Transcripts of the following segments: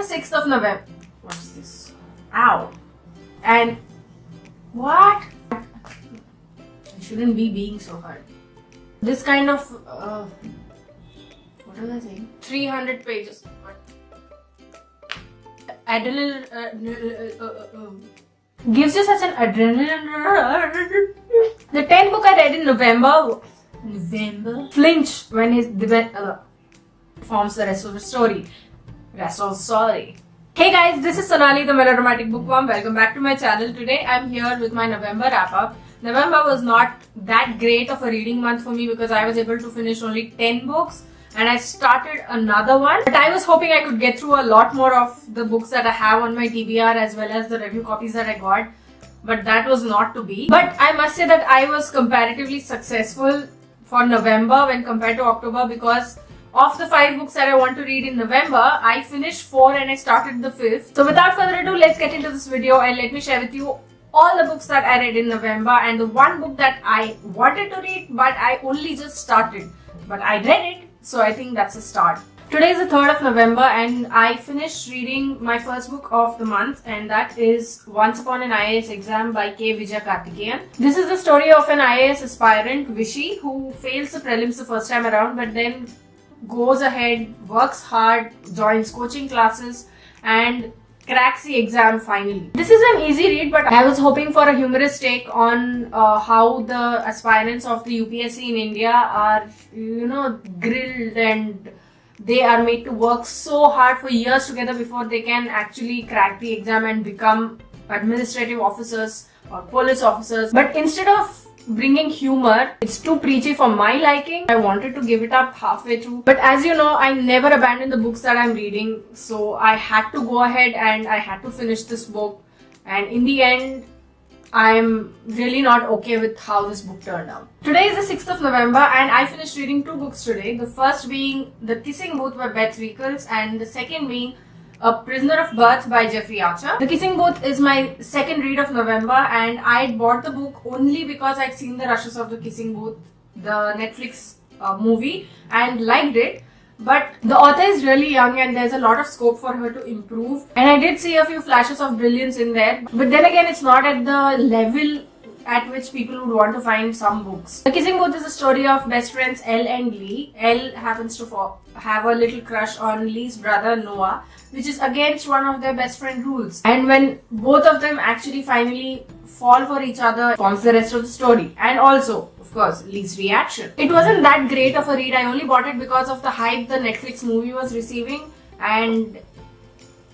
6th of November. What's this? Ow. And what? I shouldn't be being so hard. This kind of what was I saying? 300 pages. What? Adrenaline gives you such an adrenaline. The 10th book I read in November. Flinch when his forms the rest of the story. Hey guys, this is Sonali, the Melodramatic Bookworm. Welcome back to my channel. Today I'm here with my November wrap-up. November was not that great of a reading month for me because I was able to finish only 10 books and I started another one. But I was hoping I could get through a lot more of the books that I have on my TBR as well as the review copies that I got. But that was not to be. But I must say that I was comparatively successful for November when compared to October, because of the 5 books that I want to read in November, I finished 4 and I started the 5th. So without further ado, let's get into this video and let me share with you all the books that I read in November and the one book that I wanted to read but I only just started. But I read it, so I think that's a start. Today is the 3rd of November and I finished reading my first book of the month, and that is Once Upon an IAS Exam by K. Vijayakarthikeyan. This is the story of an IAS aspirant, Vishy, who fails the prelims the first time around but then goes ahead, works hard, joins coaching classes and cracks the exam finally. This is an easy read, but I was hoping for a humorous take on how the aspirants of the UPSC in India are, grilled and they are made to work so hard for years together before they can actually crack the exam and become administrative officers or police officers. But instead of bringing humor, it's too preachy for my liking. I wanted to give it up halfway through. But as you know, I never abandon the books that I'm reading. So I had to go ahead and I had to finish this book. And in the end, I'm really not okay with how this book turned out. Today is the 6th of November and I finished reading 2 books today. The first being The Kissing Booth by Beth Reekles and the second being A Prisoner of Birth by Jeffrey Archer. The Kissing Booth is my second read of November and I bought the book only because I'd seen the rushes of The Kissing Booth, the Netflix movie, and liked it. But the author is really young and there's a lot of scope for her to improve. And I did see a few flashes of brilliance in there. But then again, it's not at the level at which people would want to find some books. The Kissing Booth is a story of best friends Elle and Lee. Elle happens to have a little crush on Lee's brother Noah, which is against one of their best friend rules. And when both of them actually finally fall for each other, forms the rest of the story. And also, of course, Lee's reaction. It wasn't that great of a read. I only bought it because of the hype the Netflix movie was receiving, and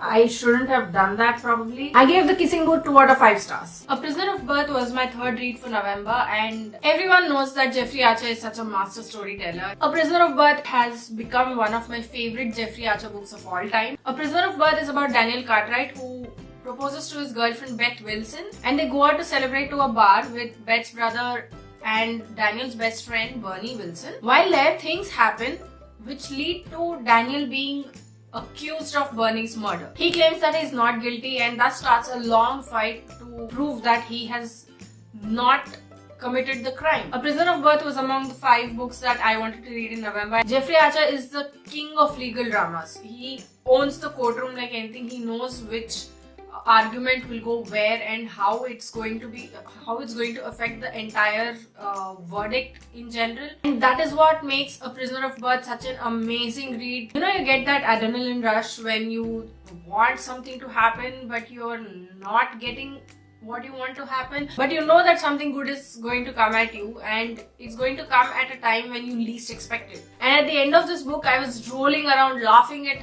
I shouldn't have done that probably. I gave The Kissing Booth 2 out of 5 stars. A Prisoner of Birth was my 3rd read for November, and everyone knows that Jeffrey Archer is such a master storyteller. A Prisoner of Birth has become one of my favorite Jeffrey Archer books of all time. A Prisoner of Birth is about Daniel Cartwright, who proposes to his girlfriend Beth Wilson, and they go out to celebrate to a bar with Beth's brother and Daniel's best friend Bernie Wilson. While there, things happen which lead to Daniel being accused of Bernie's murder. He claims that he is not guilty and thus starts a long fight to prove that he has not committed the crime. A Prisoner of Birth was among the 5 books that I wanted to read in November. Jeffrey Archer is the king of legal dramas. He owns the courtroom like anything. He knows which argument will go where and how it's going to affect the entire verdict in general. And that is what makes A Prisoner of Birth such an amazing read. You get that adrenaline rush when you want something to happen but you're not getting what you want to happen, but you know that something good is going to come at you and it's going to come at a time when you least expect it. And at the end of this book, I was rolling around laughing at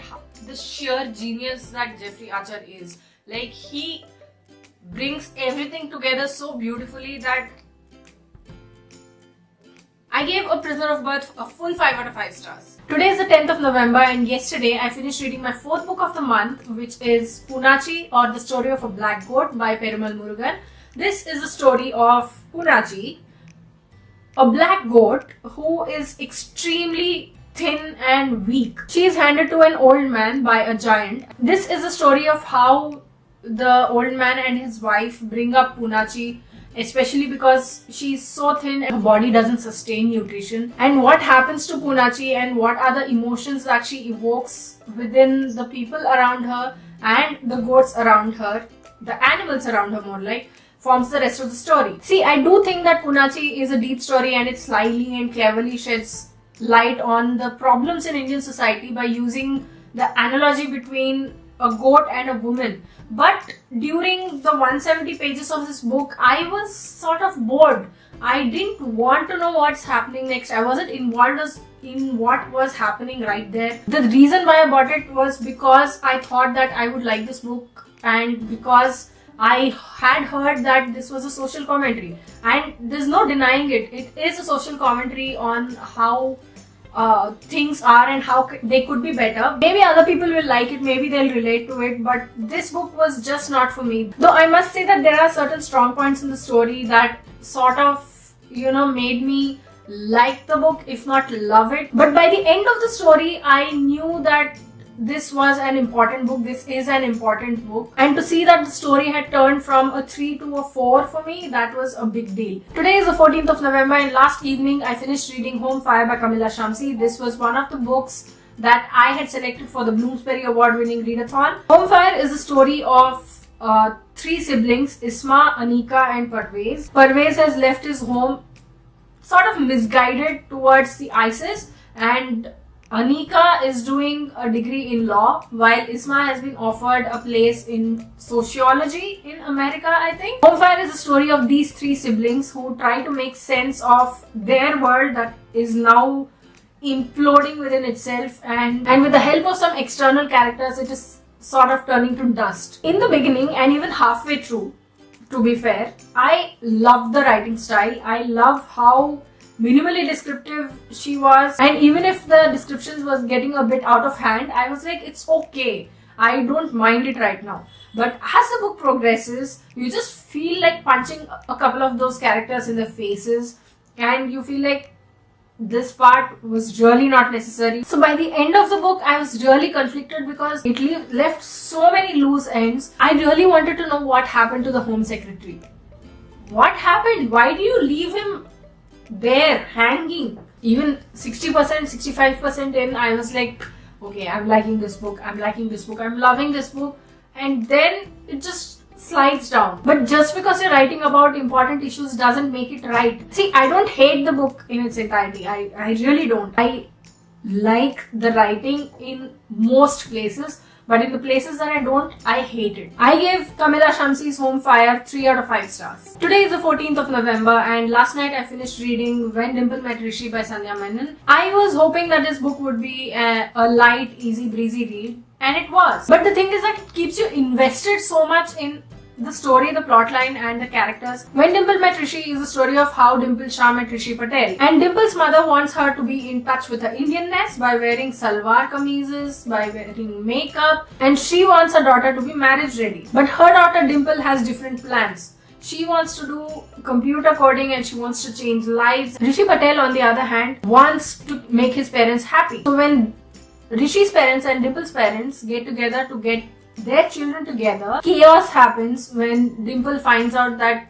the sheer genius that Jeffrey Archer is. Like, he brings everything together so beautifully that I gave A Prisoner of Birth a full 5 out of 5 stars. Today is the 10th of November and yesterday I finished reading my 4th book of the month, which is Poonachi, or The Story of a Black Goat by Perumal Murugan. This is the story of Poonachi, a black goat who is extremely thin and weak. She is handed to an old man by a giant. This is the story of how the old man and his wife bring up Poonachi especially because she's so thin and her body doesn't sustain nutrition. And what happens to Poonachi and what are the emotions that she evokes within the people around her and the goats around her, the animals around her more like, forms the rest of the story. See, I do think that Poonachi is a deep story and it slyly and cleverly sheds light on the problems in Indian society by using the analogy between a goat and a woman. But during the 170 pages of this book, I was sort of bored. I didn't want to know what's happening next. I wasn't involved in what was happening right there. The reason why I bought it was because I thought that I would like this book and because I had heard that this was a social commentary, and there's no denying it. It is a social commentary on how things are and how they could be better. Maybe other people will like it, maybe they'll relate to it, but this book was just not for me. Though I must say that there are certain strong points in the story that sort of, made me like the book, if not love it. But by the end of the story, I knew that this was an important book. This is an important book. And to see that the story had turned from a 3 to a 4 for me, that was a big deal. Today is the 14th of November and last evening I finished reading Home Fire by Kamila Shamsi. This was one of the books that I had selected for the Bloomsbury Award winning readathon. Home Fire is the story of 3 siblings, Isma, Anika and Parvez. Parvez has left his home sort of misguided towards the ISIS, and Anika is doing a degree in law, while Isma has been offered a place in sociology in America, I think. Home Fire is the story of these 3 siblings who try to make sense of their world that is now imploding within itself, and with the help of some external characters, it is sort of turning to dust. In the beginning and even halfway through, to be fair, I love the writing style. I love how minimally descriptive she was, and even if the descriptions was getting a bit out of hand, I was like, it's okay, I don't mind it right now. But as the book progresses, you just feel like punching a couple of those characters in the faces, and you feel like this part was really not necessary. So by the end of the book, I was really conflicted because it left so many loose ends. I really wanted to know what happened to the Home Secretary. What happened? Why do you leave him there hanging? Even 60%, 65% in, I was like, okay, I'm liking this book, I'm loving this book, and then it just slides down. But just because you're writing about important issues doesn't make it right. See, I don't hate the book in its entirety. I really don't. I like the writing in most places, but in the places that I don't, I hate it. I gave Kamila Shamsi's Home Fire 3 out of 5 stars. Today is the 14th of November and last night I finished reading When Dimple Met Rishi by Sandhya Menon. I was hoping that this book would be a light, easy breezy read, and it was. But the thing is that it keeps you invested so much in the story, the plotline and the characters. When Dimple Met Rishi is the story of how Dimple Shah met Rishi Patel, and Dimple's mother wants her to be in touch with her Indianness by wearing salwar kameezes, by wearing makeup, and she wants her daughter to be marriage ready. But her daughter Dimple has different plans. She wants to do computer coding and she wants to change lives. Rishi Patel, on the other hand, wants to make his parents happy. So when Rishi's parents and Dimple's parents get together to get their children together, chaos happens when Dimple finds out that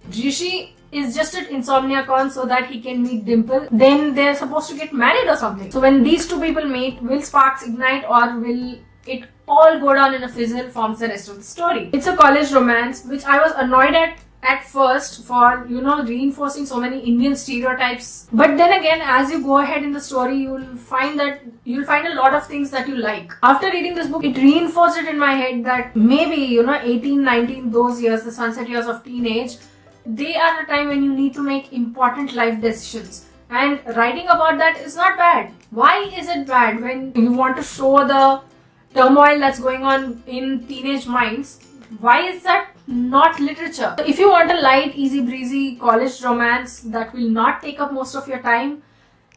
Rishi is just an insomniacon so that he can meet Dimple. Then they're supposed to get married or something. So when these two people meet, will sparks ignite or will it all go down in a fizzle, forms the rest of the story. It's a college romance, which I was annoyed at first for, reinforcing so many Indian stereotypes. But then again, as you go ahead in the story, you'll find a lot of things that you like. After reading this book, it reinforced it in my head that maybe, 18, 19, those years, the sunset years of teenage, they are the time when you need to make important life decisions. And writing about that is not bad. Why is it bad when you want to show the turmoil that's going on in teenage minds? Why is that not literature? If you want a light, easy breezy college romance that will not take up most of your time,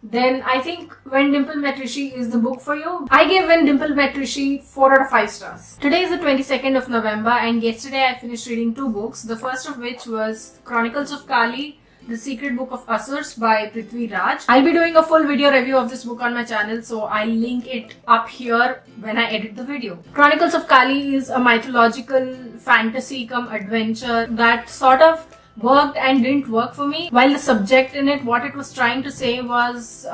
then I think When Dimple Met Rishi is the book for you. I gave When Dimple Met Rishi 4 out of 5 stars. Today is the 22nd of November and yesterday I finished reading 2 books, the first of which was Chronicles of Kali, The Secret Book of Asurs by Prithvi Raj. I'll be doing a full video review of this book on my channel, so I'll link it up here when I edit the video. Chronicles of Kali is a mythological fantasy come adventure that sort of worked and didn't work for me. While the subject in it, what it was trying to say was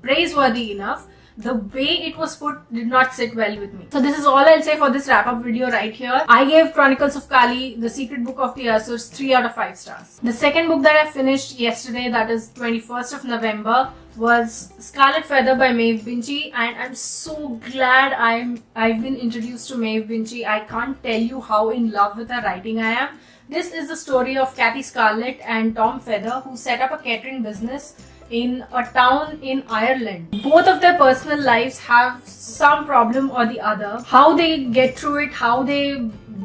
praiseworthy enough, the way it was put did not sit well with me. So this is all I'll say for this wrap-up video right here. I gave Chronicles of Kali, The Secret Book of the Asurs, 3 out of 5 stars. The second book that I finished yesterday, that is 21st of November, was Scarlet Feather by Maeve Binchy, and I'm so glad I've been introduced to Maeve Binchy. I can't tell you how in love with her writing I am. This is the story of Kathy Scarlett and Tom Feather, who set up a catering business in a town in Ireland. Both of their personal lives have some problem or the other. How they get through it, how they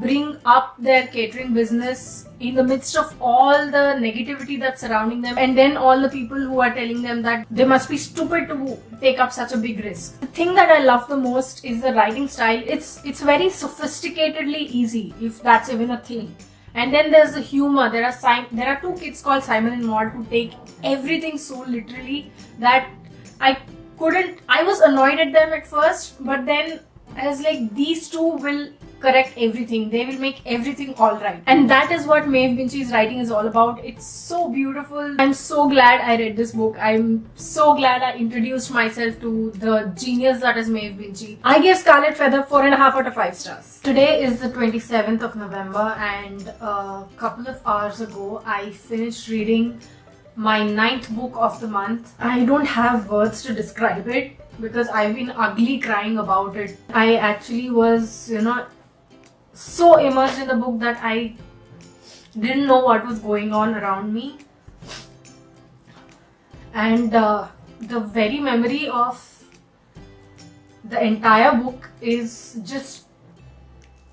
bring up their catering business in the midst of all the negativity that's surrounding them, and then all the people who are telling them that they must be stupid to take up such a big risk. The thing that I love the most is the writing style. It's very sophisticatedly easy, if that's even a thing. And then there's the humor. There are two kids called Simon and Maud who take everything so literally that I was annoyed at them at first, but then I was like, these two will correct everything. They will make everything alright. And that is what Maeve Binchy's writing is all about. It's so beautiful. I'm so glad I read this book. I'm so glad I introduced myself to the genius that is Maeve Binchy. I gave Scarlet Feather 4.5 out of 5 stars. Today is the 27th of November, and a couple of hours ago I finished reading my 9th book of the month. I don't have words to describe it because I've been ugly crying about it. I actually was, so immersed in the book that I didn't know what was going on around me. And the very memory of the entire book is just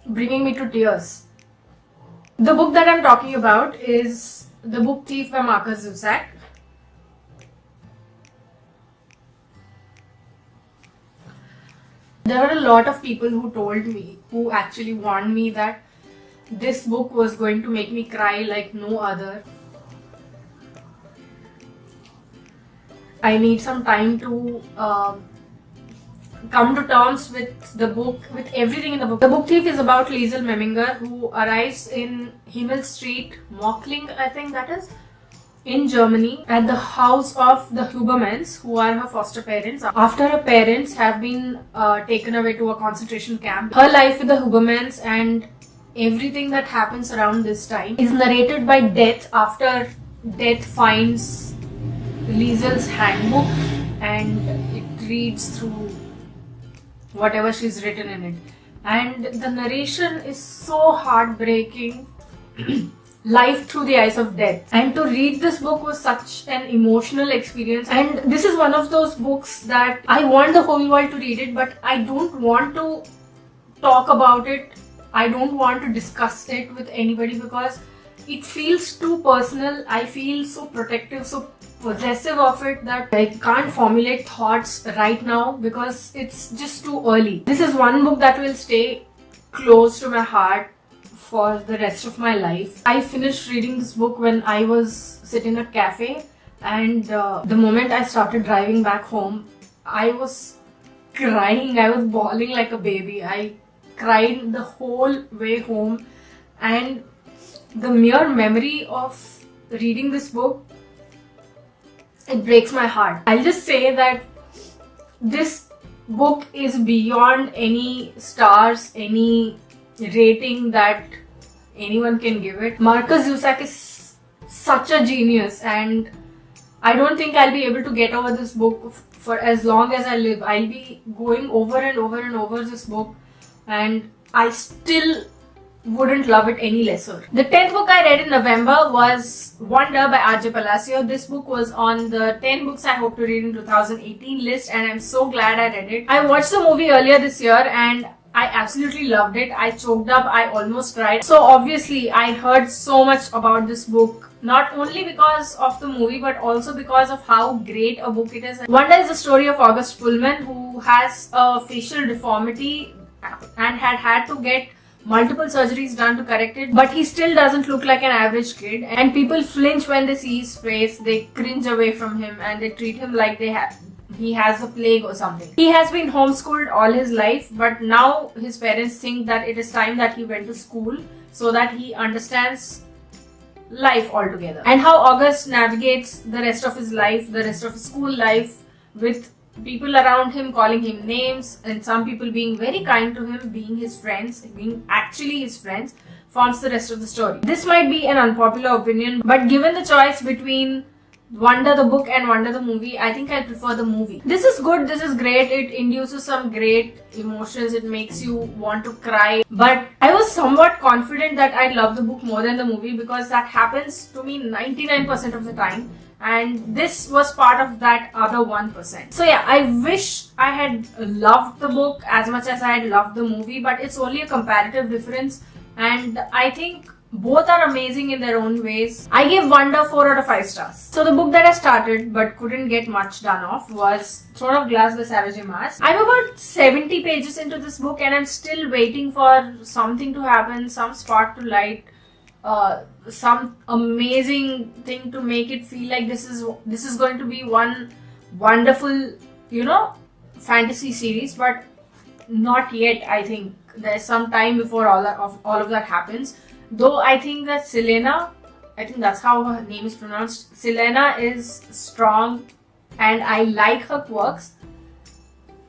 bringing me to tears. The book that I'm talking about is The Book Thief by Marcus Zusak. There were a lot of people who actually warned me that this book was going to make me cry like no other. I need some time to come to terms with the book, with everything in the book. The Book Thief is about Liesel Memminger, who arrives in Himmel Street, Mockling, I think that is, in Germany, at the house of the Hubermans, who are her foster parents. After her parents have been taken away to a concentration camp, her life with the Hubermans and everything that happens around this time is narrated by Death after Death finds Liesel's handbook and it reads through whatever she's written in it. And the narration is so heartbreaking. Life through the eyes of death. And to read this book was such an emotional experience. And this is one of those books that I want the whole world to read it, but I don't want to talk about it. I don't want to discuss it with anybody because it feels too personal. I feel so protective, so possessive of it that I can't formulate thoughts right now because it's just too early. This is one book that will stay close to my heart for the rest of my life. I finished reading this book when I was sitting at a cafe, and the moment I started driving back home, I was crying. I was bawling like a baby. I cried the whole way home, and the mere memory of reading this book, it breaks my heart. I'll just say that this book is beyond any stars, any rating that anyone can give it. Marcus Zusak is such a genius, and I don't think I'll be able to get over this book for as long as I live. I'll be going over and over and over this book, and I still wouldn't love it any lesser. The 10th book I read in November was Wonder by R.J. Palacio. This book was on the 10 books I hope to read in 2018 list, and I'm so glad I read it. I watched the movie earlier this year and I absolutely loved it. I choked up, I almost cried. So obviously I heard so much about this book, not only because of the movie but also because of how great a book it is. Wonder is the story of August Pullman, who has a facial deformity and had to get multiple surgeries done to correct it, but he still doesn't look like an average kid, and people flinch when they see his face. They cringe away from him and they treat him like he has a plague or something. He has been homeschooled all his life, but now his parents think that it is time that he went to school so that he understands life altogether. And how August navigates the rest of his life, the rest of his school life, with people around him calling him names and some people being very kind to him, being his friends, being actually his friends, forms the rest of the story. This might be an unpopular opinion, but given the choice between Wonder the book and Wonder the movie, I think I prefer the movie. This is good, this is great, it induces some great emotions, it makes you want to cry. But I was somewhat confident that I'd love the book more than the movie, because that happens to me 99% of the time. And this was part of that other 1%. So yeah, I wish I had loved the book as much as I had loved the movie, but it's only a comparative difference. And I think both are amazing in their own ways. I gave Wonder 4 out of 5 stars. So the book that I started but couldn't get much done of was Throne of Glass by Sarah J. Maas. I'm about 70 pages into this book and I'm still waiting for something to happen, some spark to light, some amazing thing to make it feel like this is going to be one wonderful, fantasy series, but not yet. I think there's some time before all of that happens. Though I think that Selena, I think that's how her name is pronounced, Selena is strong and I like her quirks.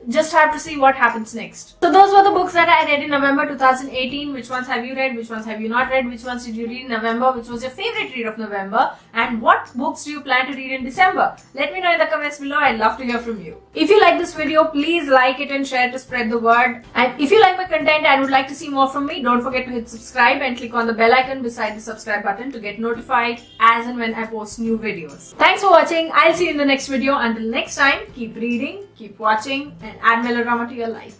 Just have to see what happens next. So those were the books that I read in November 2018. Which ones have you read? Which ones have you not read? Which ones did you read in November? Which was your favorite read of November? And what books do you plan to read in December? Let me know in the comments below. I'd love to hear from you. If you like this video, please like it and share to spread the word. And if you like my content and would like to see more from me, don't forget to hit subscribe and click on the bell icon beside the subscribe button to get notified as and when I post new videos. Thanks for watching. I'll see you in the next video. Until next time, keep reading, keep watching, and add melodrama to your life.